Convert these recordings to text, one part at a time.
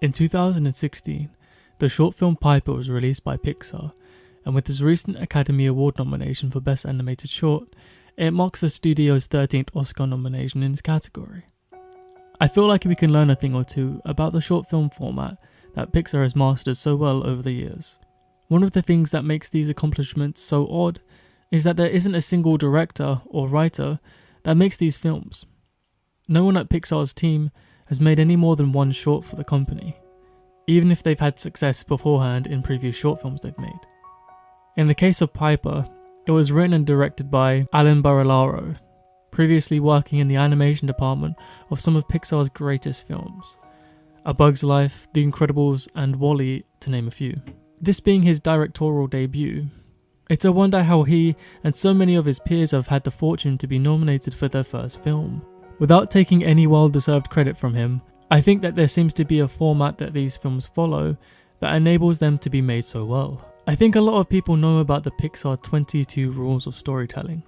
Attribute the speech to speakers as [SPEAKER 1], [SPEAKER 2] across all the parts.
[SPEAKER 1] In 2016, the short film Piper was released by Pixar, and with its recent Academy Award nomination for Best Animated Short, it marks the studio's 13th Oscar nomination in its category. I feel like we can learn a thing or two about the short film format that Pixar has mastered so well over the years. One of the things that makes these accomplishments so odd is that there isn't a single director or writer that makes these films. No one at Pixar's team has made any more than one short for the company, even if they've had success beforehand in previous short films they've made. In the case of Piper, it was written and directed by Alan Barilaro, previously working in the animation department of some of Pixar's greatest films, A Bug's Life, The Incredibles, and WALL-E, to name a few. This being his directorial debut, it's a wonder how he and so many of his peers have had the fortune to be nominated for their first film. Without taking any well-deserved credit from him, I think that there seems to be a format that these films follow that enables them to be made so well. I think a lot of people know about the Pixar 22 rules of storytelling,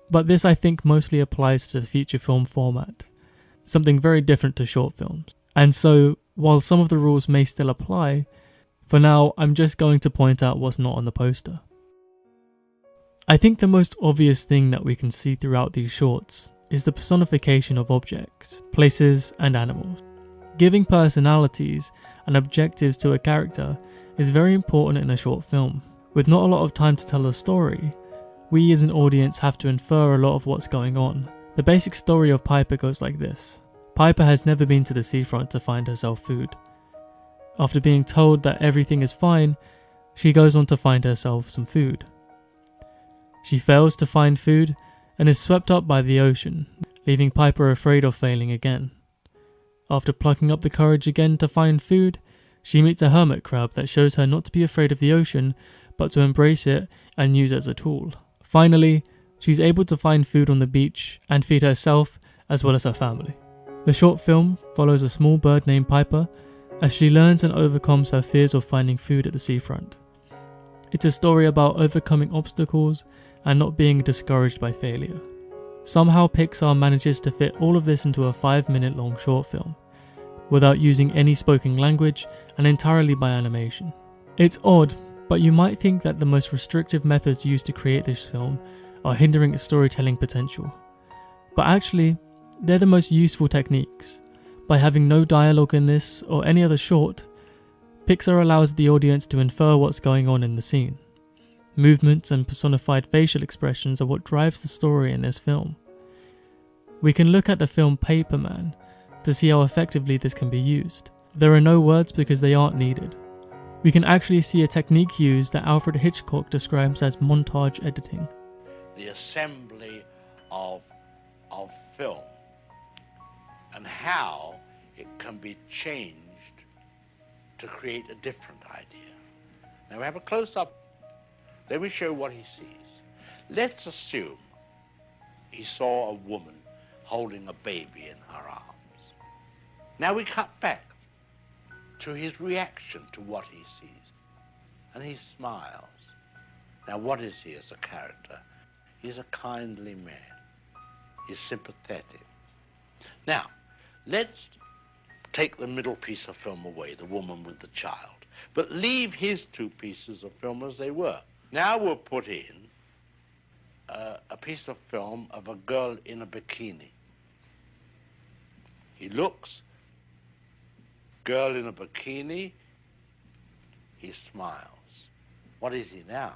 [SPEAKER 1] but this I think mostly applies to the feature film format, something very different to short films. And so, while some of the rules may still apply, for now I'm just going to point out what's not on the poster. I think the most obvious thing that we can see throughout these shorts is the personification of objects, places, and animals. Giving personalities and objectives to a character is very important in a short film. With not a lot of time to tell a story, we as an audience have to infer a lot of what's going on. The basic story of Piper goes like this. Piper has never been to the seafront to find herself food. After being told that everything is fine, she goes on to find herself some food. She fails to find food and is swept up by the ocean, leaving Piper afraid of failing again. After plucking up the courage again to find food, she meets a hermit crab that shows her not to be afraid of the ocean, but to embrace it and use it as a tool. Finally, she's able to find food on the beach and feed herself as well as her family. The short film follows a small bird named Piper as she learns and overcomes her fears of finding food at the seafront. It's a story about overcoming obstacles and not being discouraged by failure. Somehow Pixar manages to fit all of this into a 5-minute long short film, without using any spoken language and entirely by animation. It's odd, but you might think that the most restrictive methods used to create this film are hindering its storytelling potential. But actually, they're the most useful techniques. By having no dialogue in this or any other short, Pixar allows the audience to infer what's going on in the scene. Movements and personified facial expressions are what drives the story in this film. We can look at the film Paper Man to see how effectively this can be used. There are no words because they aren't needed. We can actually see a technique used that Alfred Hitchcock describes as montage editing.
[SPEAKER 2] The assembly of film and how it can be changed to create a different idea. Now we have a close-up. Let me show what he sees. Let's assume he saw a woman holding a baby in her arms. Now we cut back to his reaction to what he sees, and he smiles. Now what is he as a character? He's a kindly man. He's sympathetic. Now, let's take the middle piece of film away, the woman with the child, but leave his two pieces of film as they were. Now we'll put in a piece of film of a girl in a bikini. He looks, girl in a bikini, he smiles. What is he now?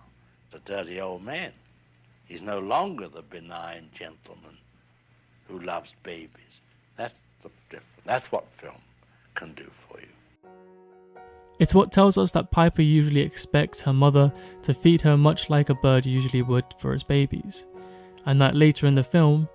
[SPEAKER 2] The dirty old man. He's no longer the benign gentleman who loves babies. That's the difference. That's what film can do for you.
[SPEAKER 1] It's what tells us that Piper usually expects her mother to feed her much like a bird usually would for its babies, and that later in the film,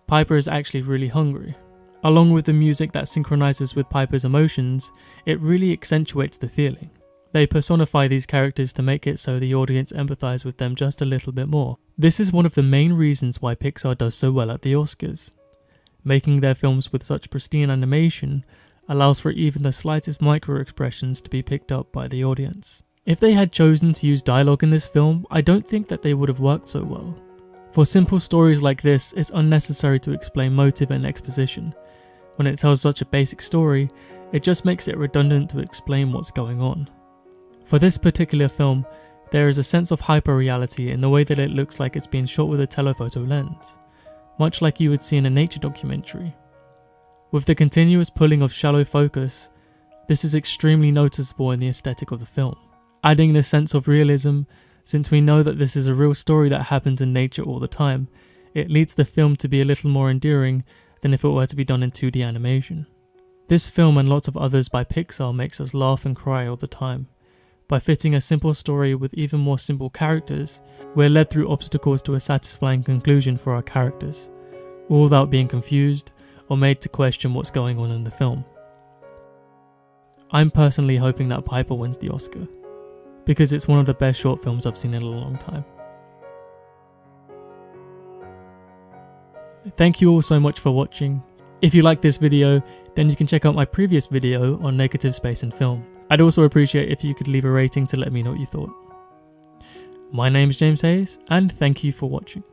[SPEAKER 1] Piper is actually really hungry. Along with the music that synchronizes with Piper's emotions, it really accentuates the feeling. They personify these characters to make it so the audience empathize with them just a little bit more. This is one of the main reasons why Pixar does so well at the Oscars. Making their films with such pristine animation allows for even the slightest micro-expressions to be picked up by the audience. If they had chosen to use dialogue in this film, I don't think that they would have worked so well. For simple stories like this, it's unnecessary to explain motive and exposition. When it tells such a basic story, It just makes it redundant to explain what's going on. For this particular film, there is a sense of hyper-reality in the way that it looks like it's being shot with a telephoto lens, much like you would see in a nature documentary. With the continuous pulling of shallow focus, this is extremely noticeable in the aesthetic of the film, adding this sense of realism. Since we know that this is a real story that happens in nature all the time, it leads the film to be a little more endearing than if it were to be done in 2D animation. This film and lots of others by Pixar makes us laugh and cry all the time. By fitting a simple story with even more simple characters, we're led through obstacles to a satisfying conclusion for our characters, all without being confused or made to question what's going on in the film. I'm personally hoping that Piper wins the Oscar, because it's one of the best short films I've seen in a long time. Thank you all so much for watching. If you like this video, then you can check out my previous video on negative space and film. I'd also appreciate if you could leave a rating to let me know what you thought. My name's James Hayes, and thank you for watching.